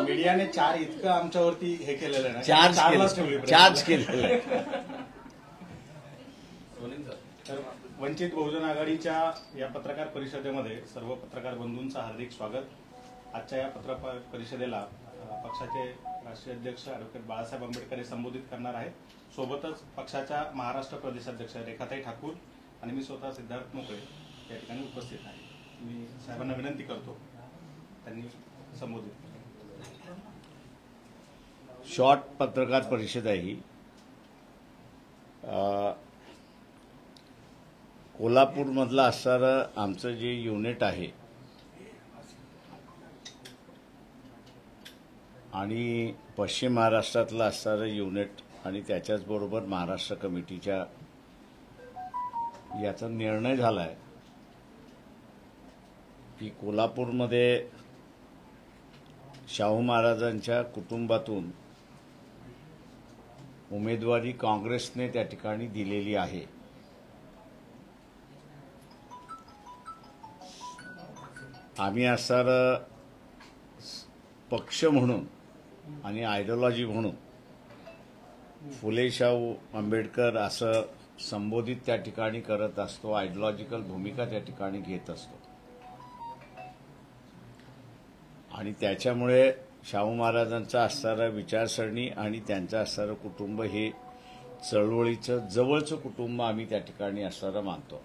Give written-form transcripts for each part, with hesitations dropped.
मीडियाने 4 इतकं आमच्यावरती हे केलेलं आहे, चार्ज केलेलं आहे. तर वंचित बहुजन आघाडीच्या या पत्रकार परिषदेमध्ये सर्व पत्रकार बंधूंचं हार्दिक स्वागत. आजच्या या पत्रकार परिषदेला पक्षाचे राष्ट्रीय अध्यक्ष ॲडव्होकेट बाळासाहेब आंबेडकर हे संबोधित करणार आहेत. सोबतच पक्षाच्या महाराष्ट्र प्रदेशाध्यक्ष रेखाताई ठाकूर आणि मी स्वतः सिद्धार्थ मोकळे या ठिकाणी उपस्थित आहे. मी साहेबांना विनंती करतो त्यांनी संबोधित केलं. शॉर्ट पत्रकार परिषद आहे ही. कोल्हापूरमधलं असणारं आमचं जे युनिट आहे आणि पश्चिम महाराष्ट्रातलं असणारं युनिट आणि त्याच्याचबरोबर महाराष्ट्र कमिटीच्या याचा निर्णय झाला आहे की कोल्हापूरमध्ये शाहू महाराजांच्या कुटुंबातून उमेदवारी काँग्रेसने त्या ठिकाणी दिलेली आहे. आम्ही असणारं पक्ष म्हणून आणि आयडिओलॉजी म्हणून फुले शाहू आंबेडकर असं संबोधित त्या ठिकाणी करत असतो. आयडिओलॉजिकल भूमिका त्या ठिकाणी घेत असतो आणि त्याच्यामुळे शाहू महाराजांचा असणारा विचारसरणी आणि त्यांचं असणारं कुटुंब हे चळवळीचं जवळचं कुटुंब आम्ही त्या ठिकाणी असणारं मानतो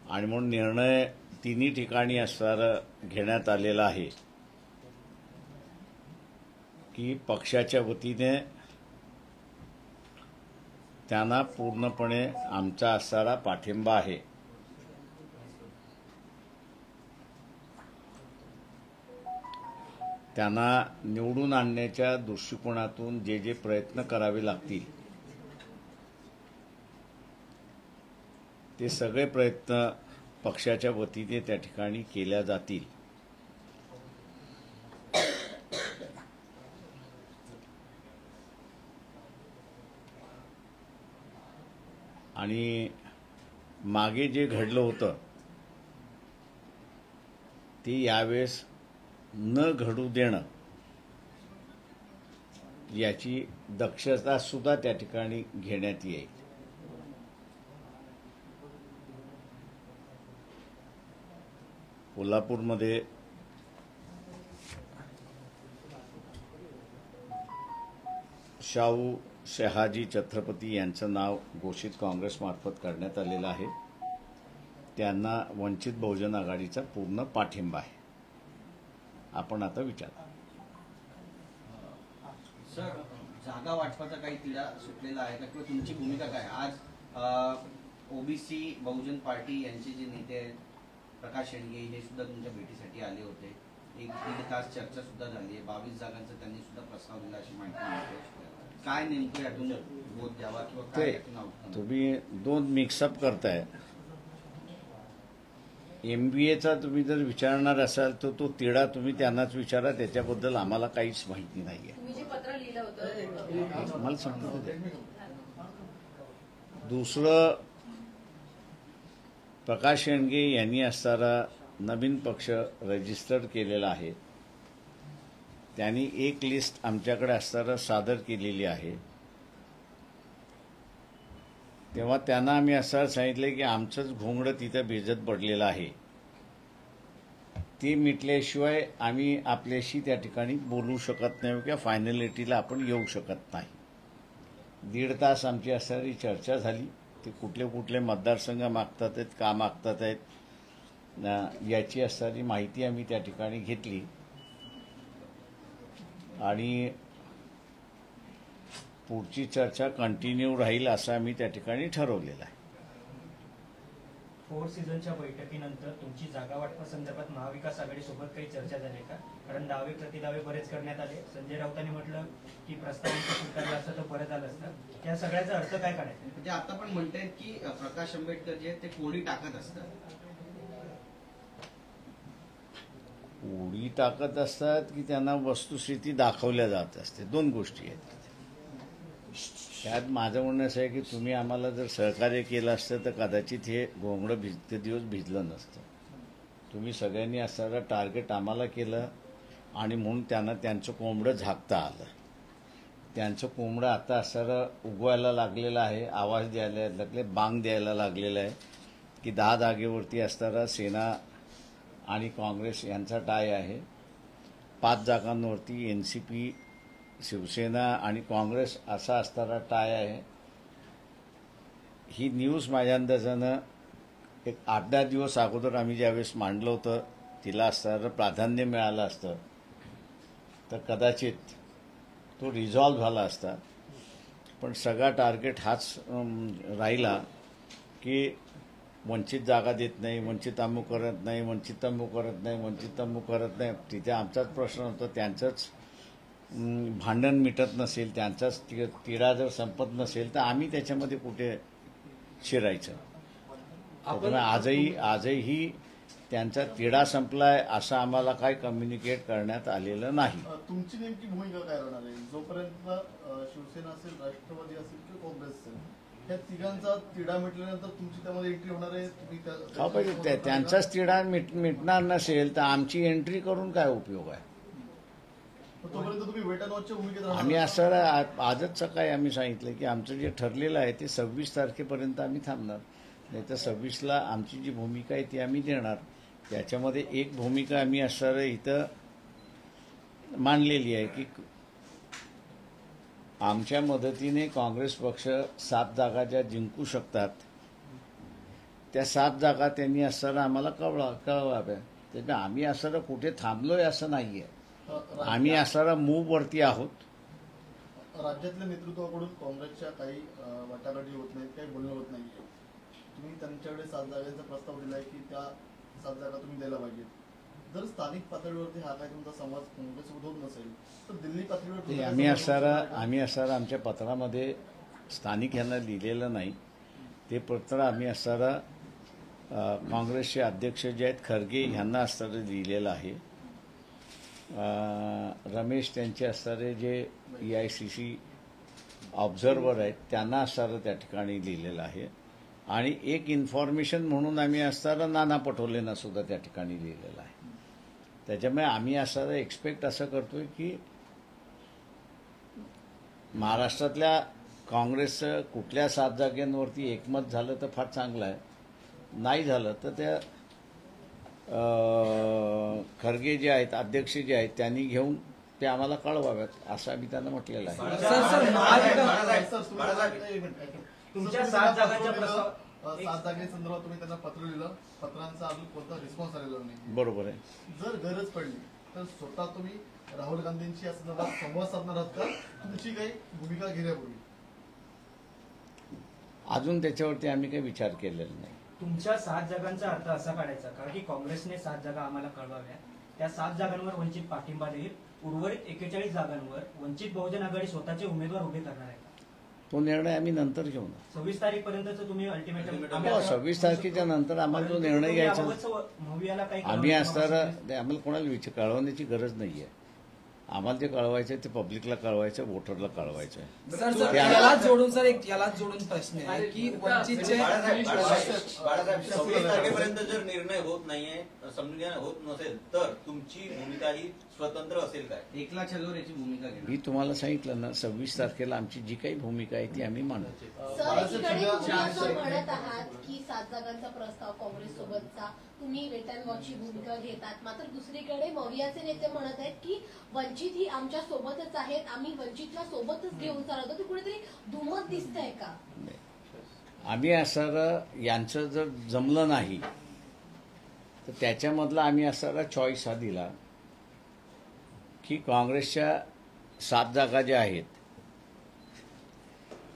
आणि म्हणून निर्णय तिन्ही ठिकाणी असणारं घेण्यात आलेला आहे की पक्षाच्या वतीने त्यांना पूर्णपणे आमचा असणारा पाठिंबा आहे. त्यांना निवडून आणण्याच्या दृष्टिकोनातून जे जे प्रयत्न करावे लागतील ते सगळे प्रयत्न पक्षाच्या वतीने त्या ठिकाणी केल्या जातील. आणि मागे जे घडलं होतं ते यावेळेस न घडू देणं याची दक्षता सुद्धा त्या ठिकाणी घेण्यात येईल. कोल्हापूरमध्ये शाहू शहाजी छत्रपती यांचं नाव घोषित काँग्रेसमार्फत करण्यात आलेलं आहे. त्यांना वंचित बहुजन आघाडीचा पूर्ण पाठिंबा आहे. आपण आता विचारा. सर, जागा वाटपाचा काही तिढा सुटलेला आहे का किंवा तुमची भूमिका काय? आज ओबीसी बहुजन पार्टी यांचे जे नेते आहेत प्रकाश शेंडगे हे सुद्धा तुमच्या भेटीसाठी आले होते. 1-1.5 तास चर्चा सुद्धा झाली आहे. 22 जागांचा त्यांनी सुद्धा प्रस्ताव दिला अशी माहिती मिळते. काय नेमकं यातून बोध द्यावा किंवा काय यातून आउटकम? तुम्ही 2 मिक्सअप करताय. MBAचा तुम्ही जर विचारणार असाल तर तो तिढा तुम्ही त्यांनाच विचारा. त्याच्याबद्दल आम्हाला काहीच माहिती नाहीये. मला सांगतो. दुसरं, प्रकाश शेंडगे यांनी असणारा नवीन पक्ष रजिस्टर केलेला आहे. त्यांनी एक लिस्ट आमच्याकडे असणारं सादर केलेली आहे. तेव्हा त्यांना आम्ही असं सांगितलं की आमचंच घोंगडं तिथं भिजत पडलेलं आहे. ते मिटल्याशिवाय आम्ही आपल्याशी त्या ठिकाणी बोलू शकत नाही किंवा फायनलिटीला आपण येऊ शकत नाही. 1.5 तास आमची असणारी चर्चा झाली. ते कुठले कुठले मतदारसंघ मागतात आहेत, का मागतात आहेत याची असणारी माहिती आम्ही त्या ठिकाणी घेतली आणि पुढची चर्चा कंटिन्यू राहील असं आम्ही त्या ठिकाणी ठरवलेलं आहे. 4 सीझनच्या बैठकीनंतर तुमची जागा वाटपासंदर्भात महाविकास आघाडीसोबत काही चर्चा झाली का? कारण दावे प्रतिदावे बरेच करण्यात आले. संजय राऊतांनी म्हटलं की प्रस्तावांचं स्वीकारलं असतं तर परत आलं असतं. त्या सगळ्याचा अर्थ काय काढायचा? म्हणजे आता पण म्हणतायत की प्रकाश आंबेडकर जे ते कोणी टाकत असतात. कोणी टाकत असतात की त्यांना वस्तुस्थिती दाखवल्या जात असते. 2 गोष्टी आहेत. त्यात माझं म्हणणं असं आहे की तुम्ही आम्हाला जर सहकार्य केलं असतं तर कदाचित हे घोंगडं ते दिवस भिजलं नसतं. तुम्ही सगळ्यांनी असणारं टार्गेट आम्हाला केलं आणि म्हणून त्यांना त्यांचं कोंबडं झाकता आलं. त्यांचं कोंबडं आता असणारं उगवायला लागलेलं आहे, आवाज द्यायला लागले, बांग द्यायला लागलेलं आहे की 10 जागेवरती असणारा सेना आणि काँग्रेस यांचा टाय आहे. 5 जागांवरती NCP, शिवसेना आणि काँग्रेस असा असणारा टाय आहे. ही न्यूज माझ्या अंदाजानं एक 8-10 दिवस अगोदर आम्ही ज्यावेळेस मांडलं होतं तिला असणारं प्राधान्य मिळालं असतं तर कदाचित तो रिझॉल्व्ह झाला असता. पण सगळा टार्गेट हाच राहिला की वंचित जागा देत नाही, वंचित अमुक करत नाही, वंचित अमुक करत नाही, वंचित अमुक करत नाही. तिथे आमचाच प्रश्न होता, त्यांचंच भांडण मिटत नसेल, त्यांचाच तिढा जर संपत नसेल तर आम्ही त्याच्यामध्ये कुठे शिरायचं. त्यामुळे आजही त्यांचा तिढा संपलाय असं आम्हाला काही कम्युनिकेट करण्यात आलेलं नाही. तुमची नेमकी भूमिका काय राहणार आहे जोपर्यंत शिवसेना असेल, राष्ट्रवादी असेल किंवा काँग्रेस असेल, या तिघांचा तिढा मिटल्यानंतर तुमची त्यामध्ये एंट्री होणार आहे? हो, पाहिजे त्यांचाच तिढा मिटणार नसेल तर आमची एंट्री करून काय उपयोग आहे? तोपर्यंत तुम्ही वेट अँड वॉचच्या भूमिकेत राहणार? आम्ही असं आजच सकाळी आम्ही सांगितलं की आमचं जे ठरलेलं आहे ते 26 तारखेपर्यंत आम्ही थांबणार. नाही तर 26ला आमची जी भूमिका आहे ती आम्ही देणार. त्याच्यामध्ये एक भूमिका आम्ही असं इथं मांडलेली आहे की आमच्या मदतीने काँग्रेस पक्ष 7 जागा ज्या जिंकू शकतात त्या 7 जागा त्यांनी असं आम्हाला कळवाव्या. त्यामुळे आम्ही असं कुठे थांबलोय असं नाही आहे. आम्ही असं मूव्हवरती आहोत. राज्यातल्या नेतृत्वाकडून काँग्रेसच्या काही वाटाघाटी होत नाहीत, काही बोलणं होत नाहीये. तुम्ही त्यांच्याकडे 7 जागांचा प्रस्ताव दिलाय की त्या 7 जागा तुम्ही द्यायला पाहिजेत. जर स्थानिक पातळीवरती हा काय तुमचा संवाद काँग्रेससोबत होत नसेल तर दिल्ली पातळीवर आम्ही असं आमच्या पत्रामध्ये स्थानिक यांना लिहिलेलं नाही. ते पत्र आम्ही असं काँग्रेसचे अध्यक्ष जे आहेत खरगे यांना असणारं लिहिलेलं आहे. रमेश त्यांचे असणारे जे EICC ऑब्झर्वर आहेत त्यांना असणारं त्या ठिकाणी लिहिलेलं आहे. आणि एक इन्फॉर्मेशन म्हणून आम्ही असणारं नाना पटोलेंना सुद्धा त्या ठिकाणी लिहिलेलं आहे. त्याच्यामुळे आम्ही असं एक्सपेक्ट असं करतोय की महाराष्ट्रातल्या काँग्रेसचं कुठल्या 7 जागांवरती एकमत झालं तर फार चांगलं आहे. नाही झालं तर त्या खरगे जे आहेत अध्यक्ष जे आहेत त्यांनी घेऊन ते आम्हाला कळवाव्यात असं आम्ही त्यांना म्हटलेलं आहे. तुमच्या 7 जागांच्या प्रस्ताव 7 जागेसंदर्भात तुम्ही त्यांना पत्र लिहिलं, पत्रांचा अजून कोणता रिस्पॉन्स आलेला नाही. बरोबर आहे. जर गरज पडली तर स्वतः तुम्ही राहुल गांधींशी या संदर्भात संवाद साधणार आहात का? तुमची काही भूमिका घेण्यापूर्वी अजून त्याच्यावरती आम्ही काही विचार केलेला नाही. तुमच्या 7 जागांचा अर्थ असा काढायचा कारण की काँग्रेसने 7 जागा आम्हाला कळवाव्या, त्या 7 जागांवर वंचित पाठिंबा देईल, उर्वरित 41 जागांवर वंचित बहुजन आघाडी स्वतःचे उमेदवार उभे करणार आहे. तो निर्णय आम्ही नंतर घेऊ ना. 26 तारीखपर्यंत तुम्ही अल्टिमेटम 26 तारखेच्या नंतर आम्हाला जो निर्णय घ्यायचा आम्ही असणारा आम्हाला कोणाला कळवण्याची गरज नाहीये. आम्हाला ते कळवायचं ते पब्लिकला कळवायचं, वोटरला कळवायचं आहे. सर यालाच जोडून प्रश्न आहे की वंचितचे 26 तारखेपर्यंत जर निर्णय होत नाहीये, समजून होत नसेल तर तुमची भूमिका ही स्वतंत्र असेल काय? एकला चलोर याची भूमिका घेणार. मी तुम्हाला सांगितलं ना 26 तारखेला आमची जी काही भूमिका आहे ती आम्ही मांडू. सर, एकीकडे तुम्ही असं म्हणत आहात की 7 जागांचा प्रस्ताव काँग्रेस सोबतचा तुम्ही वेट अँड वॉचची भूमिका घेतात, मात्र दुसरीकडे मवियाचे नेते म्हणत आहेत की वंचित ही आमच्या सोबतच आहेत, आम्ही वंचितला सोबतच घेऊन चालवतो. ते कुठेतरी दुमत दिसतंय का? आम्ही असं यांचं जर जमलं नाही तर त्याच्यामधला आम्ही असा चॉईस हा दिला की काँग्रेसच्या 7 जागा ज्या आहेत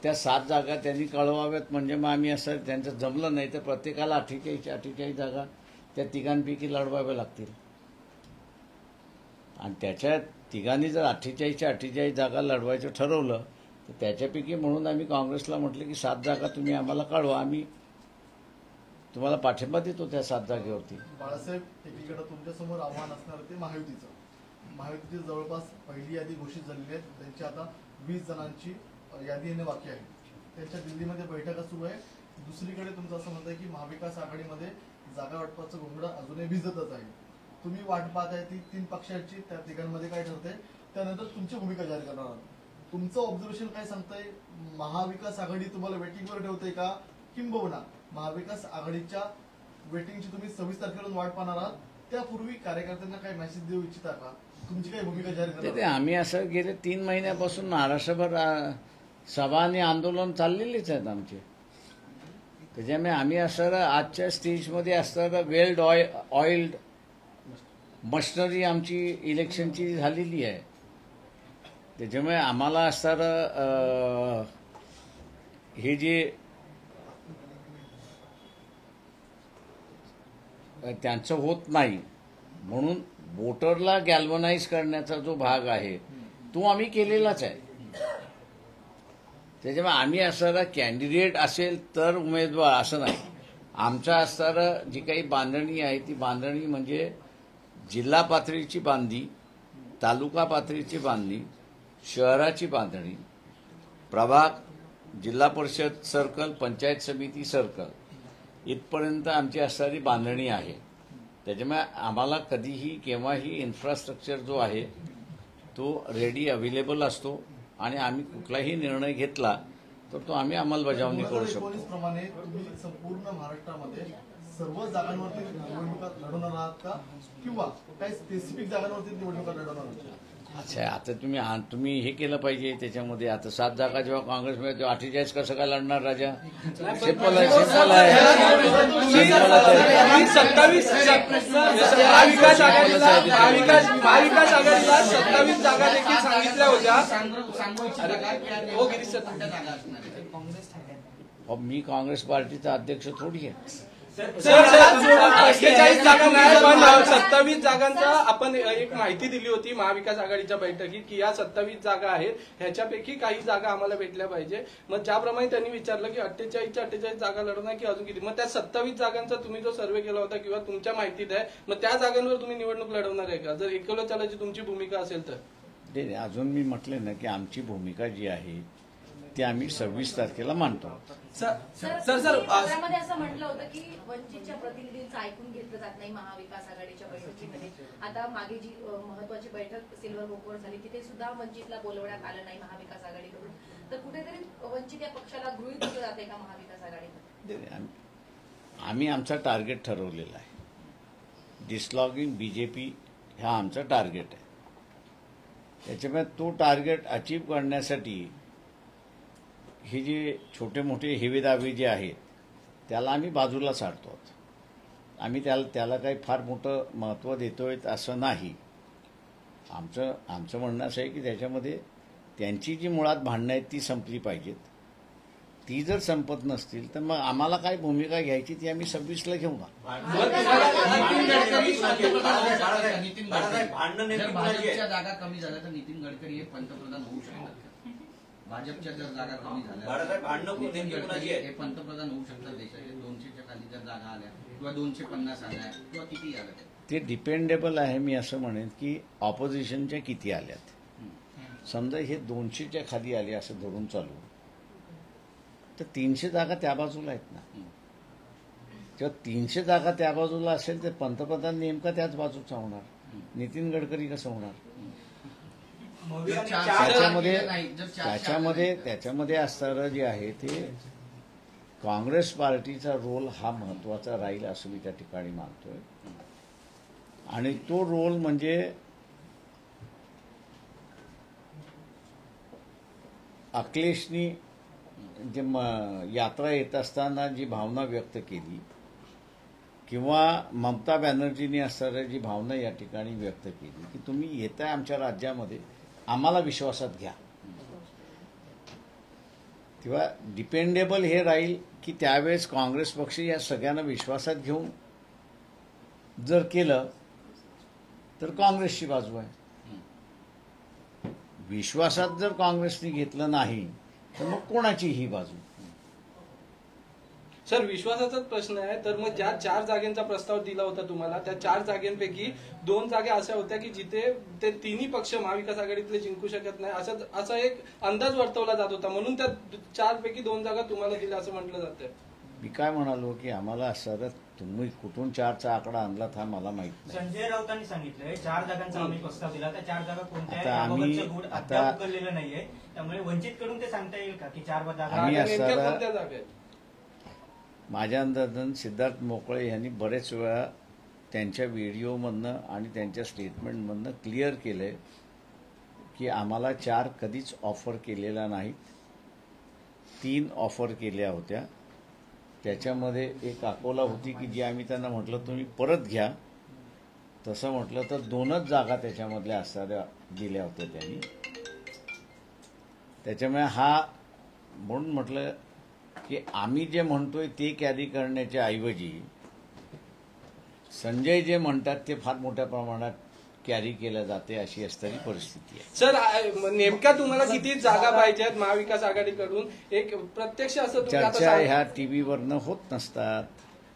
त्या 7 जागा त्यांनी कळवाव्यात. म्हणजे मग आम्ही असं त्यांचं जमलं नाही तर प्रत्येकाला 48 जागा त्या तिघांपैकी लढवाव्या लागतील. आणि त्याच्या तिघांनी जर 48 जागा लढवायचं ठरवलं तर त्याच्यापैकी म्हणून आम्ही काँग्रेसला म्हटलं की 7 जागा तुम्ही आम्हाला कळवा, आम्ही तुम्हाला पाठिंबा देतो त्या 7 जागेवरती. बाळासाहेब, एकीकडे तुमच्यासमोर आव्हान असणार ते महायुतीची जवळपास पहिली यादी घोषित झालेली आहे. त्यांची आता 20 जणांची यादीने वाक्य आहे. त्यांच्या दिल्लीमध्ये बैठका सुरू आहे. दुसरीकडे तुमचं असं म्हणत आहे की महाविकास आघाडीमध्ये जागा वाटपाचं घोंगडं अजूनही भिजतच आहे. तुम्ही वाट पाहत आहे ती 3 पक्षांची, त्या तिघांमध्ये काय ठरते त्यानंतर तुमची भूमिका जाहीर करणार आहात. तुमचं ऑब्झर्वेशन काय सांगताय? महाविकास आघाडी तुम्हाला वेटिंगवर ठेवते का, किंबहुना महाविकास आघाडीच्या वेटिंगची तुम्ही 26 तारखेला वाट पाहणार आहात? त्यापूर्वी कार्यकर्त्यांना काय मेसेज देऊ इच्छिता का? तुमची काय भूमिका जाहीर ते करणार? आम्ही असं गेले 3 महिन्यापासून महाराष्ट्रभर सभा आणि आंदोलन चाललेलीच आहेत आमचे. त्याच्यामुळे आम्ही असं आजच्या स्टेजमध्ये असणारं वेल्ड ऑइल्ड मशिनरी आमची इलेक्शनची झालेली आहे. त्याच्यामुळे आम्हाला असणारं हे जे त्यांचं होत नाही म्हणून वोटरला गॅल्वनाइज करण्याचा जो भाग आहे तो आम्ही केलेलाच आहे. त्याच्यामुळे आम्ही असणारा कॅन्डिडेट असेल तर उमेदवार असं नाही. आमच्या असणारं जी काही बांधणी आहे ती बांधणी म्हणजे जिल्हा पातळीची बांधणी, तालुका पातळीची बांधणी, शहराची बांधणी, प्रभाग, जिल्हा परिषद सर्कल, पंचायत समिती सर्कल इथपर्यंत आमची असणारी बांधणी आहे. त्याच्यामुळे आम्हाला कधीही केव्हाही इन्फ्रास्ट्रक्चर जो आहे तो रेडी अवेलेबल असतो आणि आम्ही कुठलाही निर्णय घेतला तर तो आम्ही अंमलबजावणी करू शकतो. 2019 प्रमाणे तुम्ही संपूर्ण महाराष्ट्रामध्ये सर्व जागांवरती निवडणुका लढवणार आहात का, किंवा काही स्पेसिफिक जागांवरती निवडणुका लढवणार आहात? अच्छा, आता तुम्ही हे केलं पाहिजे. त्याच्यामध्ये आता 7 जागा जेव्हा काँग्रेसमध्ये तेव्हा 48 कसं काय लढणार राजा? सिंपल आहे, सिंपल आहे. महाविकास आघाडीला 27 जागा देखील सांगितल्या होत्या. सांगू इच्छिता का की या हो, गिरीश सर. कोणत्या जागा असणार आहेत? मी काँग्रेस पार्टीचा अध्यक्ष थोडी आहे. 48 जागा नाही पण 27 जागांचा आपण एक माहिती दिली होती महाविकास आघाडीच्या बैठकीत की या 27 जागा आहेत, ह्याच्यापैकी काही जागा आम्हाला भेटल्या पाहिजे. मग ज्याप्रमाणे त्यांनी विचारलं की 48 जागा लढवणार की अजून किती, मग त्या 27 जागांचा तुम्ही जो सर्व्हे केला होता किंवा तुमच्या माहितीत आहे, मग त्या जागांवर तुम्ही निवडणूक लढवणार आहे का, जर एकलो चालायची तुमची भूमिका असेल तर? नाही, अजून मी म्हटले ना की आमची भूमिका जी आहे ती आम्ही 26 तारखेला मांडतो. पत्रामध्ये असं म्हटलं होतं की वंचितच्या प्रतिनिधींचं ऐकून घेतलं जात नाही महाविकास आघाडीच्या बैठकीमध्ये. आता मागे जी महत्वाची बैठक सिल्वर मोकवर झाली तिथे सुद्धा वंचितला बोलवण्यात आलं नाही महाविकास आघाडीकडून. तर कुठेतरी वंचित या पक्षाला गृहीत धरलं जाते का महाविकास आघाडीकडून? आम्ही आमचा टार्गेट ठरवलेला आहे. डिसलॉगिंग बीजेपी हा आमचा टार्गेट आहे. त्याच्यामुळे तो टार्गेट अचीव करण्यासाठी हे जे छोटे मोठे हेवेदावे जे आहेत त्याला आम्ही बाजूला सारतो. आम्ही त्याला काही फार मोठं महत्त्व देतोय असं नाही. आमचं म्हणणं असं आहे की त्याच्यामध्ये त्यांची जी मुळात भांडणं आहेत ती संपली पाहिजेत. ती जर संपत नसतील तर मग आम्हाला काय भूमिका घ्यायची ती आम्ही 26ला घेऊ ना. जर भाजपच्या जागा कमी झाल्या तर नितीन गडकरी हे पंतप्रधान होऊ शकतात. भाजपच्या जर जागा कमी झाल्या नितीन गडकरी हे पंतप्रधान होऊ शकतात. देशाचे 200च्या खाली जर जागा आल्या किंवा 250 आल्या किंवा किती आल्या ते डिपेंडेबल आहे. मी असं म्हणेन की ऑपोजिशनच्या किती आल्यात. समजा हे 200च्या खाली आले असं धरून चालू तर 300 जागा त्या बाजूला आहेत ना. जेव्हा 300 जागा त्या बाजूला असेल तर पंतप्रधान नेमका त्याच बाजूचा होणार. नितीन गडकरी कसं होणार? त्याच्यामध्ये असणारं जे आहे ते काँग्रेस पार्टीचा रोल हा महत्वाचा राहील असं मी त्या ठिकाणी मानतोय. आणि तो रोल म्हणजे अखिलेशनी जे यात्रा येत असताना जी भावना व्यक्त केली किंवा ममता बॅनर्जींनी असणारी जी भावना या ठिकाणी व्यक्त केली की तुम्ही येताय आमच्या राज्यामध्ये, आम्हाला विश्वासात घ्या, तेव्हा डिपेंडेबल हे राहील की त्यावेळेस काँग्रेस पक्ष या सगळ्यांना विश्वासात घेऊन जर केलं तर काँग्रेसची बाजू आहे. विश्वासात जर काँग्रेसने घेतलं नाही तर मग कोणाची ही बाजू? सर विश्वासाचाच प्रश्न आहे. तर मग ज्या 4 जागेंचा प्रस्ताव दिला होता तुम्हाला, त्या 4 जागेंपैकी 2 जागा अशा होत्या की जिथे ते तिन्ही पक्ष महाविकास आघाडीतले जिंकू शकत नाही असा एक अंदाज वर्तवला जात होता, म्हणून त्या 4 पैकी 2 जागा तुम्हाला दिल्या असं म्हटलं जातंय. मी काय म्हणालो की आम्हाला असं तुम्ही कुठून 4चा आकडा आणला हा मला माहित नाही. संजय राऊतांनी सांगितलंय 4 जागांचा आम्ही प्रस्ताव दिला, त्या 4 जागा कोणत्या आता आम्ही- याबाबतचं गुढ अद्याप उकललेलं नाहीये. त्यामुळे वंचितकडून ते सांगता येईल का की 4 जागा आम्ही नेमक्या असं- कोणत्या जागा आहेत? माझ्या अंदाजानं सिद्धार्थ मोकळे यांनी बरेच वेळा त्यांच्या व्हिडिओमधनं आणि त्यांच्या स्टेटमेंटमधनं क्लिअर केलंय की आम्हाला 4 कधीच ऑफर केलेला नाहीत. 3 ऑफर केल्या होत्या. त्याच्यामध्ये एक अकोला होती की जी आम्ही त्यांना म्हटलं तुम्ही परत घ्या. तसं म्हटलं तर 2च जागा त्याच्यामधल्या असणाऱ्या दिल्या होत्या त्यांनी. त्याच्यामुळे म्हणून म्हटलं की आम्ही जे म्हणतोय ते कॅरी करण्याच्या ऐवजी संजय जे म्हणतात ते फार मोठ्या प्रमाणात कॅरी केलं जाते अशी असणारी परिस्थिती आहे. सर नेमक्या तुम्हाला किती जागा पाहिजेत महाविकास आघाडीकडून? एक प्रत्यक्ष असं तुम्ही आता चर्चा ह्या टीव्हीवरनं होत नसतात.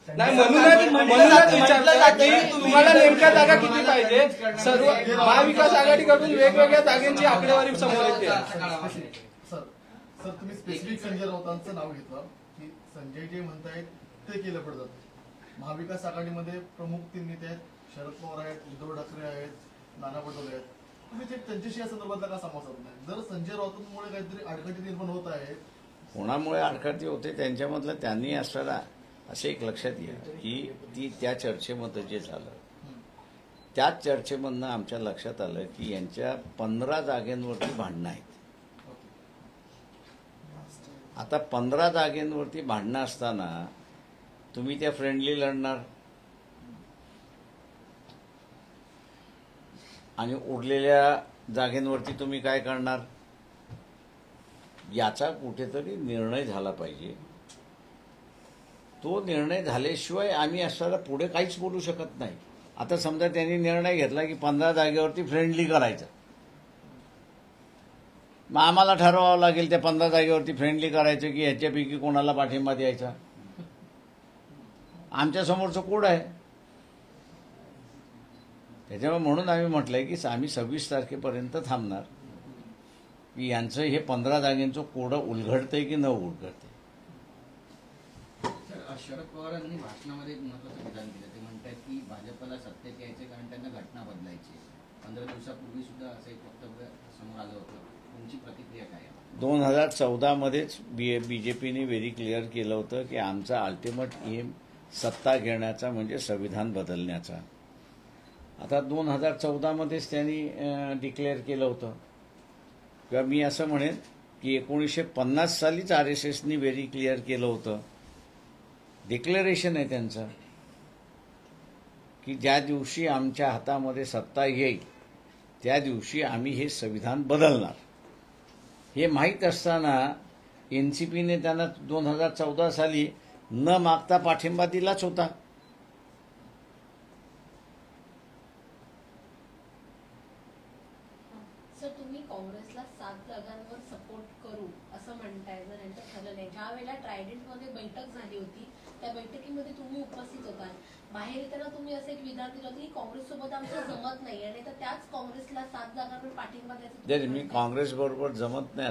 नाही, म्हणूनच विचारलं की तुम्हाला नेमक्या जागा किती पाहिजे? सर्व महाविकास आघाडीकडून वेगवेगळ्या जागांची आकडेवारी समोर येते. सर तुम्ही स्पेसिफिक संजय राऊतांचं नाव घेतलं की संजय जे म्हणतायत ते केलं पडतं. महाविकास आघाडीमध्ये प्रमुख 3 नेते आहेत. शरद पवार आहेत, उद्धव ठाकरे आहेत, नाना पटोले आहेत. तुम्ही त्यांच्याशी या संदर्भातला का संवाद साधत नाही? जर संजय राऊतांमुळे काहीतरी अडचणी निर्माण होत आहे, कोणामुळे अडखळती होते त्यांच्यामधलं त्यांनी असलेला असं एक लक्षात घ्या की त्या चर्चेमध्ये जे झालं त्याच चर्चेमधनं आमच्या लक्षात आलं की यांच्या 15 जागेंवरती भांडणं आहेत. आता 15 जागेंवरती भांडणं असताना तुम्ही त्या फ्रेंडली लढणार आणि उरलेल्या जागेंवरती तुम्ही काय करणार याचा कुठेतरी निर्णय झाला पाहिजे. तो निर्णय झाल्याशिवाय आम्ही असताना पुढे काहीच बोलू शकत नाही. आता समजा त्यांनी निर्णय घेतला की 15 जागेवरती फ्रेंडली करायचं, मग आम्हाला ठरवावं लागेल त्या 15 जागेवरती फ्रेंडली करायचं की ह्याच्यापैकी कोणाला पाठिंबा द्यायचा. आमच्या समोरचं कोड आहे. त्याच्यामुळे म्हणून आम्ही म्हटलंय की आम्ही 26 तारखेपर्यंत थांबणार की यांचं हे 15 जागेंचं कोडं उलगडतंय की न उलगडतंय. शरद पवारांनी भाषणामध्ये एक महत्वाचं विधान दिलं. ते म्हणतात की भाजपला सत्तेत यायचे कारण त्यांना घटना बदलायची. 15 दिवसापूर्वी सुद्धा असं एक वक्तव्य समोर आलं होतं. तुमची प्रतिक्रिया काय आहे? 2014 मध्येच बीजेपीने व्हेरी क्लिअर केलं होतं की आमचा अल्टिमेट एम सत्ता घेण्याचा म्हणजे संविधान बदलण्याचा. आता 2014 मध्येच त्यांनी डिक्लेअर केलं होतं. किंवा मी असं म्हणेन की 1950 सालीच RSSनी व्हेरी क्लिअर केलं होतं. डिक्लेरेशन आहे त्यांचं की ज्या दिवशी आमच्या हातामध्ये सत्ता येईल त्या दिवशी आम्ही हे संविधान बदलणार. हे माहीत असताना NCPने त्यांना 2014 साली न मागता पाठिंबा दिलाच होता. सर तुम्ही काँग्रेसला 7 जागांवर सपोर्ट करू असं म्हणताय, जर यांचं ठरलं नाही. ज्या वेळेला ट्रायडेंटमध्ये बैठक झाली होती त्या बैठकीमध्ये तुम्ही उपस्थित होता. बाहेर येताना तुम्ही असं एक विधान दिलं होतं की काँग्रेससोबत आमचं जमत नाही आणि तर त्याच काँग्रेसला 7 जागांवर पाठिंबा द्यायचा. मी काँग्रेसबरोबर जमत नाही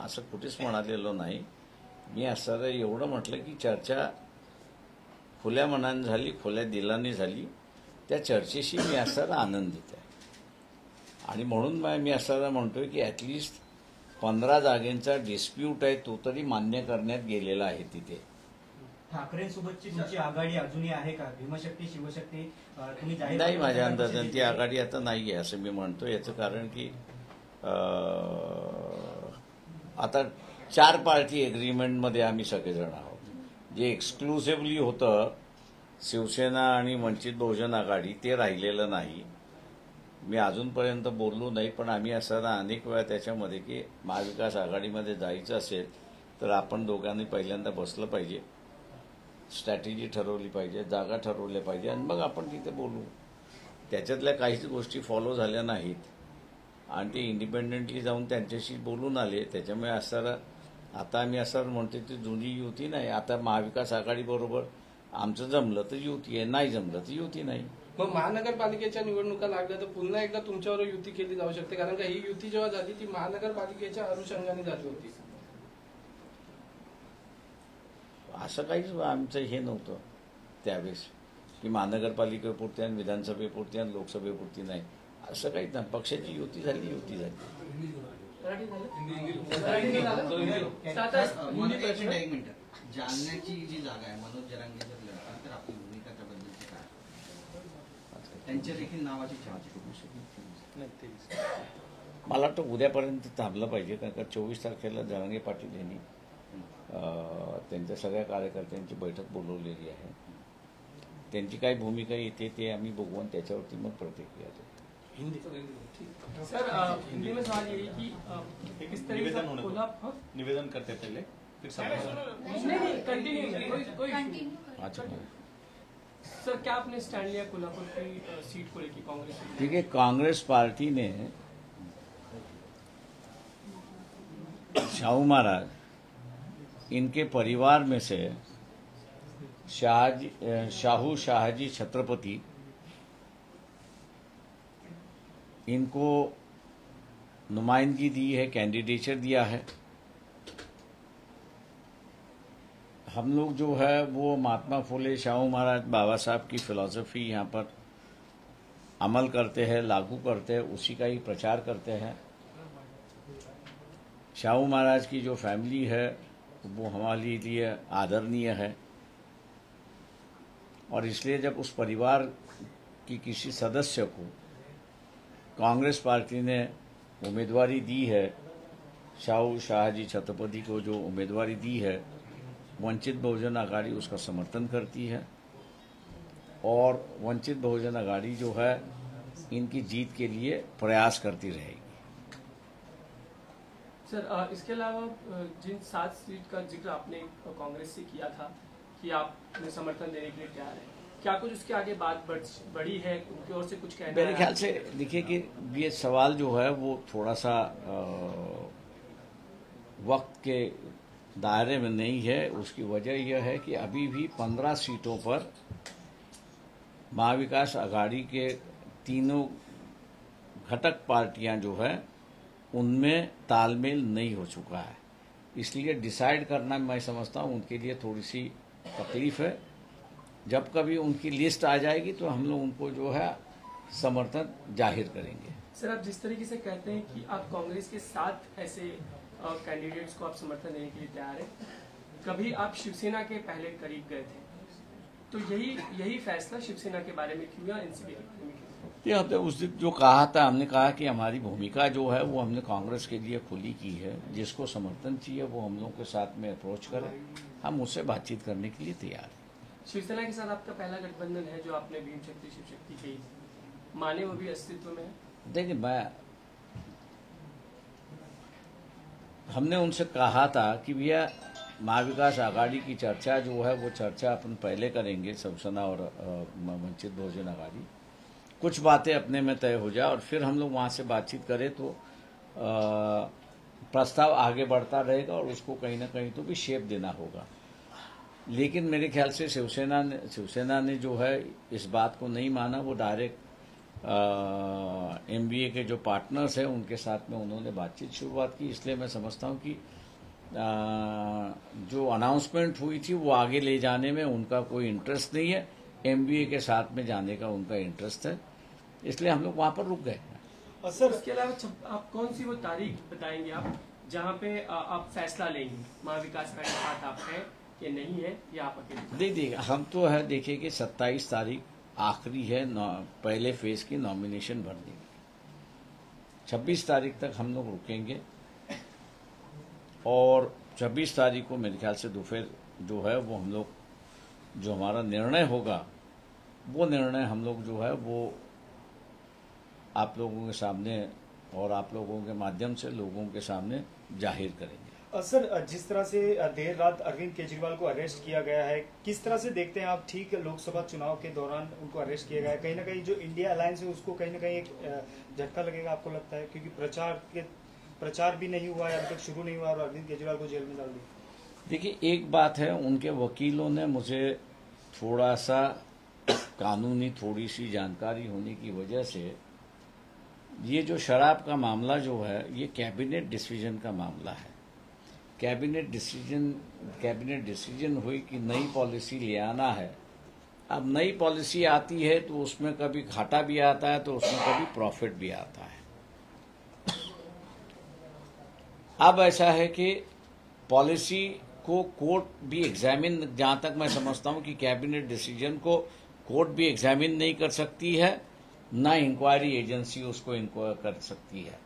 असं कुठेच म्हणालेलो नाही. मी असं एवढं म्हटलं की चर्चा खुल्या मनाने झाली, खुल्या दिलाने झाली. त्या चर्चेशी मी असं आनंदित आहे. आणि म्हणून मी असं म्हणतोय की ॲटलिस्ट 15 जागेंचा डिस्प्यूट आहे तो तरी मान्य करण्यात गेलेला आहे तिथे. ठाकरेंसोबतची तुमची आघाडी अजूनही आहे का? भीमशक्ती शिवशक्ती तुम्ही जाहीर नाही, माझ्या अंदाजाने ती आघाडी आता नाही आहे असं मी म्हणतो. याचं कारण की आता 4 पार्टी एग्रीमेंटमध्ये आम्ही सगळेजण आहोत. जे एक्सक्लुसिव्हली होतं शिवसेना आणि वंचित बहुजन आघाडी ते राहिलेलं नाही. मी अजूनपर्यंत बोललो नाही, पण आम्ही असताना अनेक वेळा त्याच्यामध्ये की महाविकास आघाडीमध्ये जायचं असेल तर आपण दोघांनी पहिल्यांदा बसलं पाहिजे, स्ट्रॅटेजी ठरवली पाहिजे, जागा ठरवल्या पाहिजे आणि मग आपण तिथे बोलू. त्याच्यातल्या काहीच गोष्टी फॉलो झाल्या नाहीत आणि ते इंडिपेंडेंटली जाऊन त्यांच्याशी बोलून आले. त्याच्यामुळे असताना आता आम्ही असं म्हणतो ती जुनी युती नाही. आता महाविकास आघाडी बरोबर आमचं जमलं तर युती आहे, नाही जमलं तर युती नाही. मग महानगरपालिकेच्या निवडणुका लागल्या तर पुन्हा एकदा तुमच्यावर युती केली जाऊ शकते, कारण का ही युती जेव्हा झाली ती महानगरपालिकेच्या अनुषंगाने झाली होती. असं काहीच आमचं हे नव्हतं त्यावेळेस की महानगरपालिकेपुरती आणि विधानसभेपुरती आणि लोकसभेपुरती नाही, असं काहीच नाही. पक्षाची युती झाली. एक मिनिट, जालन्याची जी जागा आहे मनोज जरांगे जर लढतात तर आपली भूमिका त्याबद्दलची काय? त्यांच्या देखील नावाची चर्चा. मला वाटतं उद्यापर्यंत थांबलं पाहिजे, कारण का 24 तारखेला जरांगे पाटील यांनी त्यांच्या सगळ्या कार्यकर्त्यांची बैठक बोलवलेली आहे. त्यांची काय भूमिका येते ते आम्ही बघू आणि त्याच्यावरती मग प्रतिक्रिया देऊ. सर हिंदी में सवाल यही कि किस तरीके से निवेदन करते पहले फिर नहीं कंटिन्यू कोई अच्छा सर, क्या आपने स्टैंड लिया कोल्हापुर की सीट को लेकर कांग्रेस? देखिए, कांग्रेस पार्टी ने शाहू महाराज, इनके परिवार में से शाहजी छत्रपति, इनको नुमाइंदगी दी है, कैंडिडेचर दिया है. हम लोग जो है वो महात्मा फुले शाहू महाराज बाबा साहब की फिलॉसफी यहाँ पर अमल करते हैं, लागू करते हैं, उसी का ही प्रचार करते हैं. शाहू महाराज की जो फैमिली है वो हमारे लिए आदरणीय है, और इसलिए जब उस परिवार की किसी सदस्य को कांग्रेस पार्टी ने उम्मीदवारी दी है, शाहजी छत्रपति को जो उम्मीदवारी दी है, वंचित बहुजन आघाड़ी उसका समर्थन करती है, और वंचित बहुजन आघाड़ी जो है इनकी जीत के लिए प्रयास करती रहेगी. सर इसके अलावा जिन 7 सीट का जिक्र आपने कांग्रेस से किया था कि आपने समर्थन देने के लिए तैयार है, क्या कुछ उसके आगे बात बढ़ी है, उनकी ओर से कुछ कहना है? मेरे ख्याल से देखिए कि ये सवाल जो है वो थोड़ा सा वक्त के दायरे में नहीं है. उसकी वजह यह है कि अभी भी 15 सीटों पर महाविकास आघाड़ी के तीनों घटक पार्टियां जो है उनमें तालमेल नहीं हो चुका है. इसलिए डिसाइड करना मैं समझता हूं उनके लिए थोड़ी सी तकलीफ है. जब कभी उनकी लिस्ट आ जाएगी तो हम लोग उनको जो है समर्थन जाहिर करेंगे. सर आप जिस तरीके से कहते हैं कि आप कांग्रेस के 7 ऐसे कैंडिडेट्स को आप समर्थन देने के लिए तैयार हैं, कभी आप शिवसेना के पहले करीब गए थे, तो यही फैसला शिवसेना के बारे में क्यों या एनसीपी के? हमने उस दिन जो कहा था, हमने कहा कि हमारी भूमिका जो है वो हमने कांग्रेस के लिए खुली की है. जिसको समर्थन चाहिए वो हम लोग के साथ में अप्रोच करें, हम उससे बातचीत करने के लिए तैयार हैं. शिवसेना के साथ आपका पहला गठबंधन है जो आपने भीम शक्ति शिव शक्ति कही, माने वो भी अस्तित्व में है? देखिए, हमने उनसे कहा था कि भैया महाविकास आघाड़ी की चर्चा जो है वो चर्चा अपन पहले करेंगे, शिवसेना और वंचित बहुजन आघाड़ी. कुछ बातें अपने में तय हो जाए और फिर हम लोग वहाँ से बातचीत करें तो प्रस्ताव आगे बढ़ता रहेगा और उसको कहीं ना कहीं तो भी शेप देना होगा. लेकिन मेरे ख्याल से शिवसेना ने जो है इस बात को नहीं माना. वो डायरेक्ट एमबीए के जो पार्टनर्स हैं उनके साथ में उन्होंने बातचीत शुरुआत की. इसलिए मैं समझता हूँ कि जो अनाउंसमेंट हुई थी वो आगे ले जाने में उनका कोई इंटरेस्ट नहीं है. एमबीए के साथ में जाने का उनका इंटरेस्ट है, इसलिए हम लोग वहाँ पर रुक गए. और सर इसके अलावा आप कौन सी वो तारीख बताएंगे आप जहाँ पे आप फैसला लेंगे, महाविकास आघाड़ी के साथ आप हैं कि नहीं है, या आप अकेले? देखिए, हम तो है देखिए कि 27 तारीख आखिरी है पहले फेज की नॉमिनेशन भरने की. 26 तारीख तक हम लोग रुकेंगे और 26 तारीख को मेरे ख्याल से दोपहर जो है वो हम लोग जो हमारा निर्णय होगा वो निर्णय हम लोग जो है वो आप लोगों के सामने और आप लोगों के माध्यम से लोगों के सामने जाहिर करेंगे. सर जिस तरह से देर रात अरविंद केजरीवाल को अरेस्ट किया गया है, किस तरह से देखते हैं आप? ठीक लोकसभा चुनाव के दौरान उनको अरेस्ट किया गया है, कहीं ना कहीं जो इंडिया अलायंस है उसको कहीं ना कहीं एक झटका लगेगा आपको लगता है? क्योंकि प्रचार के प्रचार भी नहीं हुआ है, अभी तक शुरू नहीं हुआ और अरविंद केजरीवाल को जेल में डाल दिया। देखिए, एक बात है, उनके वकीलों ने मुझे थोड़ा सा कानूनी थोड़ी सी जानकारी होने की वजह से ये जो शराब का मामला जो है ये कैबिनेट डिसीजन का मामला है। कैबिनेट डिसीजन हुई कि नई पॉलिसी ले आना है। अब नई पॉलिसी आती है तो उसमें कभी घाटा भी आता है तो उसमें कभी प्रॉफिट भी आता है। अब ऐसा है कि पॉलिसी को कोर्ट भी एग्जामिन, जहां तक मैं समझता हूं कि कैबिनेट डिसीजन को कोर्ट भी एग्जामिन नहीं कर सकती है, ना इंक्वायरी एजेंसी उसको इंक्वायर कर सकती है।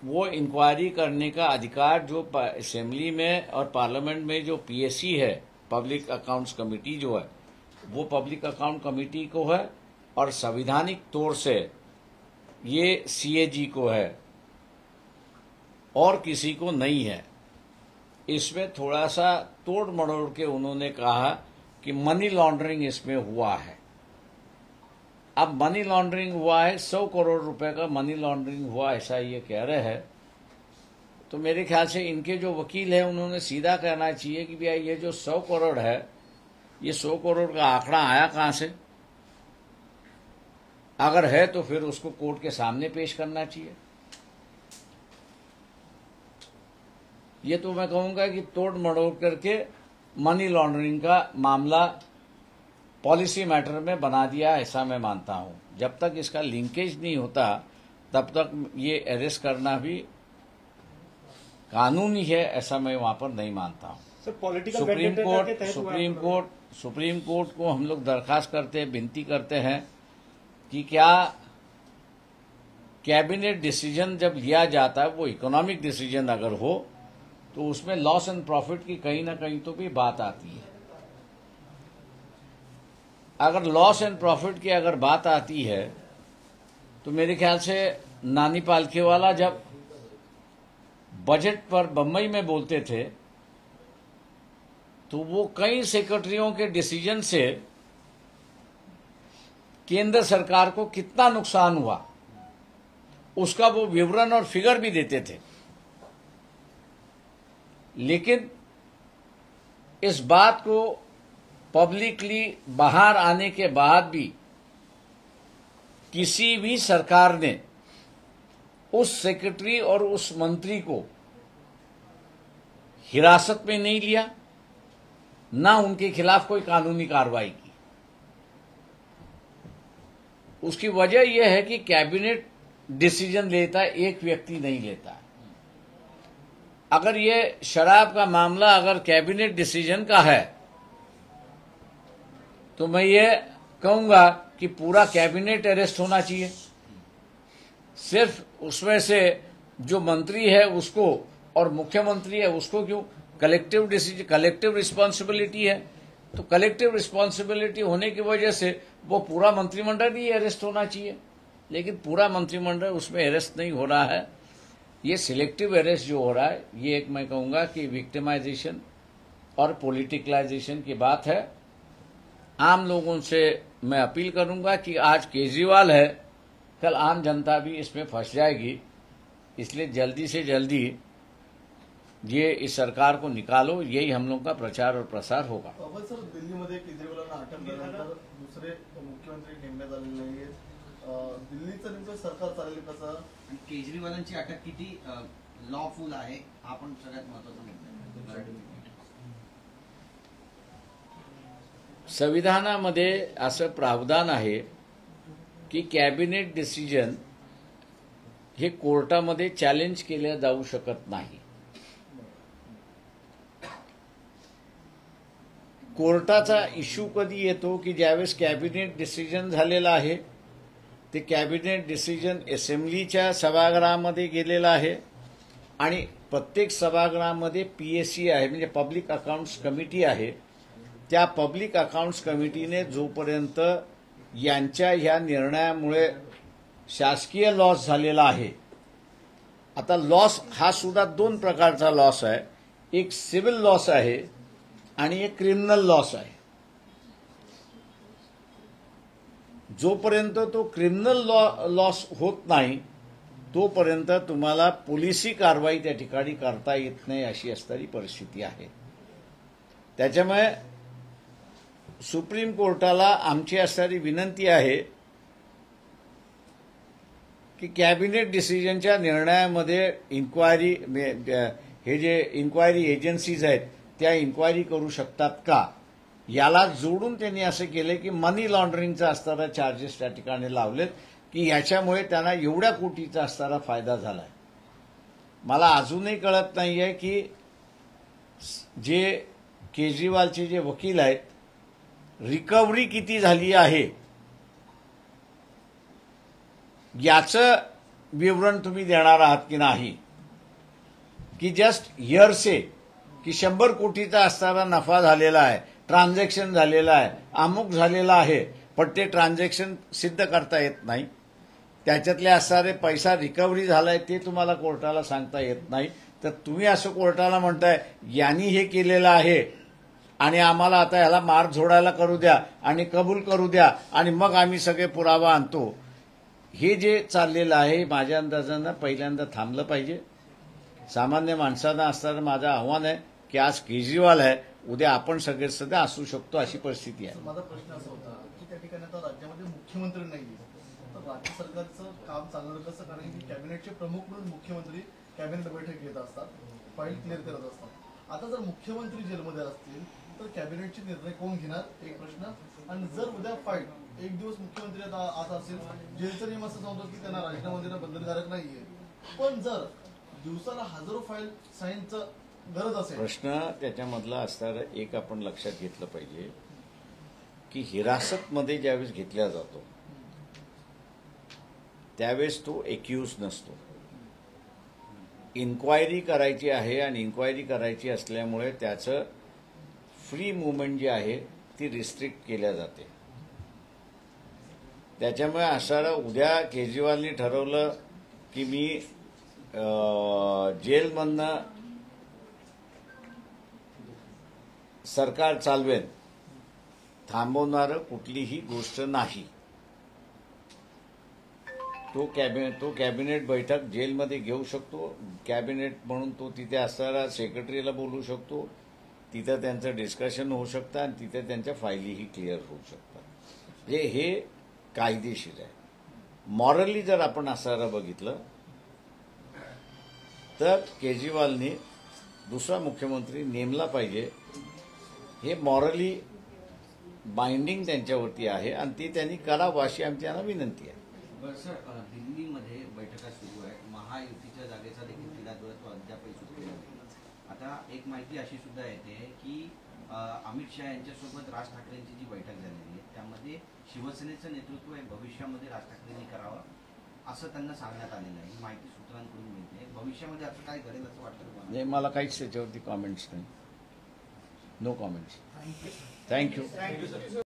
वो इंक्वायरी करने का अधिकार जो असेंबली में और पार्लियामेंट में जो पीएससी है, पब्लिक अकाउंट्स कमेटी जो है, वो पब्लिक अकाउंट कमेटी को है और संवैधानिक तौर से ये सीएजी को है और किसी को नहीं है। इसमें थोड़ा सा तोड़ मड़ोड़ के उन्होंने कहा कि मनी लॉन्ड्रिंग इसमें हुआ है। अब मनी लॉन्ड्रिंग हुआ है, 100 करोड़ रुपए का मनी लॉन्ड्रिंग हुआ, ऐसा ये कह रहे हैं। तो मेरे ख्याल से इनके जो वकील है उन्होंने सीधा कहना चाहिए कि भैया ये जो 100 करोड़ है, ये 100 करोड़ का आंकड़ा आया कहां से? अगर है तो फिर उसको कोर्ट के सामने पेश करना चाहिए। ये तो मैं कहूंगा कि तोड़ मड़ोड़ करके मनी लॉन्ड्रिंग का मामला पॉलिसी मैटर में बना दिया, ऐसा मैं मानता हूं। जब तक इसका लिंकेज नहीं होता तब तक ये अरेस्ट करना भी कानूनी है, ऐसा मैं वहां पर नहीं मानता हूं। सर, पॉलिटिकल वेंडेटा के तहत हुआ सुप्रीम कोर्ट को हम लोग दरखास्त करते हैं, विनती करते हैं कि क्या कैबिनेट डिसीजन जब लिया जाता है, वो इकोनॉमिक डिसीजन अगर हो तो उसमें लॉस एंड प्रॉफिट की कहीं ना कहीं तो भी बात आती है। अगर लॉस एंड प्रॉफिट की अगर बात आती है तो मेरे ख्याल से नानी पालखीवाला जब बजट पर बम्बई में बोलते थे तो वो कई सेक्रेटरियों के डिसीजन से केंद्र सरकार को कितना नुकसान हुआ उसका वो विवरण और फिगर भी देते थे। लेकिन इस बात को पब्लिकली बाहर आने के बाद भी किसी भी सरकार ने उस सेक्रेटरी और उस मंत्री को हिरासत में नहीं लिया, ना उनके खिलाफ कोई कानूनी कार्रवाई की। उसकी वजह यह है कि कैबिनेट डिसीजन लेता है, एक व्यक्ति नहीं लेता है। अगर ये शराब का मामला अगर कैबिनेट डिसीजन का है तो मैं ये कहूंगा कि पूरा कैबिनेट अरेस्ट होना चाहिए। सिर्फ उसमें से जो मंत्री है उसको और मुख्यमंत्री है उसको क्यों? कलेक्टिव डिसीजन, कलेक्टिव रिस्पॉन्सिबिलिटी है। तो कलेक्टिव रिस्पॉन्सिबिलिटी होने की वजह से वो पूरा मंत्रिमंडल ही अरेस्ट होना चाहिए, लेकिन पूरा मंत्रिमंडल उसमें अरेस्ट नहीं हो रहा है। ये सिलेक्टिव अरेस्ट जो हो रहा है, ये एक मैं कहूंगा कि विक्टिमाइजेशन और पॉलिटिकलाइजेशन की बात है। आम लोगों से मैं अपील करूंगा कि आज केजरीवाल है, कल आम जनता भी इसमें फंस जाएगी, इसलिए जल्दी से जल्दी ये इस सरकार को निकालो, यही हम लोग का प्रचार और प्रसार होगा। अव्वल सर, दिल्लीमध्ये केजरीवालांना अटक झाल्यानंतर दुसरे मुख्यमंत्री नेमण्यात आलेले नाहीये, दिल्लीचं नेमकं सरकार चालेल कसं? आणि केजरीवालांची अटक किती लॉफुल आहे हा पण सगळ्यात महत्त्वाचा मुद्दा आहे। संविधानामध्ये असं प्रावधान आहे की कॅबिनेट डिसिजन हे कोर्टामध्ये चॅलेंज केले जाऊ शकत नाही। कोर्टाचा इश्यू कधी येतो की ज्यावेळेस कॅबिनेट डिसिजन झालेला आहे, ते कॅबिनेट डिसिजन असेंब्लीच्या सभागृहामध्ये गेलेलं आहे आणि प्रत्येक सभागृहामध्ये पीएससी आहे, म्हणजे पब्लिक अकाउंट्स कमिटी आहे। त्या पब्लिक अकाउंट्स कमिटीने जोपर्यंत यांच्या ह्या निर्णयामुळे शासकीय लॉस झालेला आहे, आता लॉस हा सुद्धा दोन प्रकारचा लॉस आहे, एक सिव्हिल लॉस आहे आणि एक क्रिमिनल लॉस आहे। जोपर्यंत तो क्रिमिनल लॉस होत नाही तोपर्यंत तुम्हाला पोलिसी कारवाई त्या ठिकाणी करता येत नाही अशी असणारी परिस्थिती आहे. त्याच्यामुळे सुप्रीम कोर्टाला आमची असणारी विनंती आहे की कॅबिनेट डिसिजनच्या निर्णयामध्ये इन्क्वायरी, हे जे इन्क्वायरी एजन्सीज आहेत त्या इन्क्वायरी करू शकतात का, याला जोडून त्यांनी असं केलं की मनी लॉन्ड्रिंगचा असणारा चार्जेस त्या ठिकाणी लावलेत की याच्यामुळे त्यांना एवढ्या कोटीचा असणारा फायदा झालाय. मला अजूनही कळत नाहीये की जे केजरीवालचे जे वकील आहेत, रिकव्हरी किती झाली आहे याचं विवरण तुम्ही देणार आहात की नाही, की जस्ट हिअरसे की 100 कोटीचा असणारा नफा झालेला आहे, ट्रान्झॅक्शन झालेला आहे, अमुक झालेला आहे, पण ते ट्रान्झॅक्शन सिद्ध करता येत नाही. त्याच्यातले असणारे पैसा रिकव्हरी झालाय ते तुम्हाला कोर्टाला सांगता येत नाही. तर तुम्ही असं कोर्टाला म्हणताय यांनी हे केलेलं आहे आणि आम्हाला आता ह्याला मार झोडायला करू द्या आणि कबूल करू द्या आणि मग आम्ही सगळे पुरावा आणतो. हे जे चाललेलं आहे माझ्या अंदाजानं पहिल्यांदा थांबलं पाहिजे. सामान्य माणसांना असणारं माझं आव्हान आहे की आज केजरीवाल आहे, उद्या आपण सगळे सध्या असू शकतो अशी परिस्थिती आहे. माझा प्रश्न असा होता की त्या ठिकाणी आता राज्यामध्ये मुख्यमंत्री नाहीये, तर राज्य सरकारचं काम चालणार कसं? कारण की कॅबिनेटचे प्रमुख म्हणून मुख्यमंत्री कॅबिनेट बैठक घेत असतात, फाईल क्लिअर करत असतात. आता जर मुख्यमंत्री जेलमध्ये असतील तर कॅबिनेटचे निर्णय कोण घेणार, एक प्रश्न. आणि जर उद्या फाईल एक दिवस मुख्यमंत्री आता असेल, जेलचा नियम असं सांगतो की त्यांना राजीनामा देणं बंधनकारक नाहीये, पण जर दिवसाला हजारो फाईल साईनचं गरज असेल. प्रश्न त्याच्यामधला असणारं एक आपण लक्षात घेतलं पाहिजे की हिरासतमध्ये ज्यावेळेस घेतला जातो त्यावेळेस तो एक्यूज नसतो. इन्क्वायरी करायची आहे आणि इन्क्वायरी करायची असल्यामुळे त्याचं फ्री मुवमेंट जी आहे ती रिस्ट्रिक्ट केल्या जाते. त्याच्यामुळे असणारं उद्या केजरीवालनी ठरवलं की मी जेलमधनं सरकार चालवेन, थांबवणारं कुठलीही गोष्ट नाही. तो कॅबिनेट बैठक जेलमध्ये घेऊ शकतो. कॅबिनेट म्हणून तो तिथे असणारा सेक्रेटरीला बोलू शकतो, तिथं त्यांचं डिस्कशन होऊ शकतं आणि तिथे त्यांच्या फायलीही क्लिअर होऊ शकतात. हे कायदेशीर आहे. मॉरली जर आपण असणारं बघितलं तर केजरीवालने दुसरा मुख्यमंत्री नेमला पाहिजे. हे मॉरली बाइंडिंग त्यांच्यावरती आहे आणि ती त्यांनी करावं अशी आमची त्यांना विनंती आहे. बरं सर, दिल्लीमध्ये बैठका सुरू आहे. महायुतीच्या जागेचा देखील तिढा तो अद्यापही सुटलेला नाही. आता एक माहिती अशी सुद्धा येते की अमित शहा यांच्यासोबत राज ठाकरेंची जी बैठक झालेली आहे त्यामध्ये शिवसेनेचं नेतृत्व हे भविष्यामध्ये राज ठाकरेंनी करावं असं त्यांना सांगण्यात आलेलं आहे. ही माहिती सूत्रांकडून मिळते. भविष्यामध्ये असं काय घडेल असं वाटतं तुम्हाला? नाही, मला काहीच त्याच्यावरती कॉमेंट्स नाही. No comments. थँक्यू.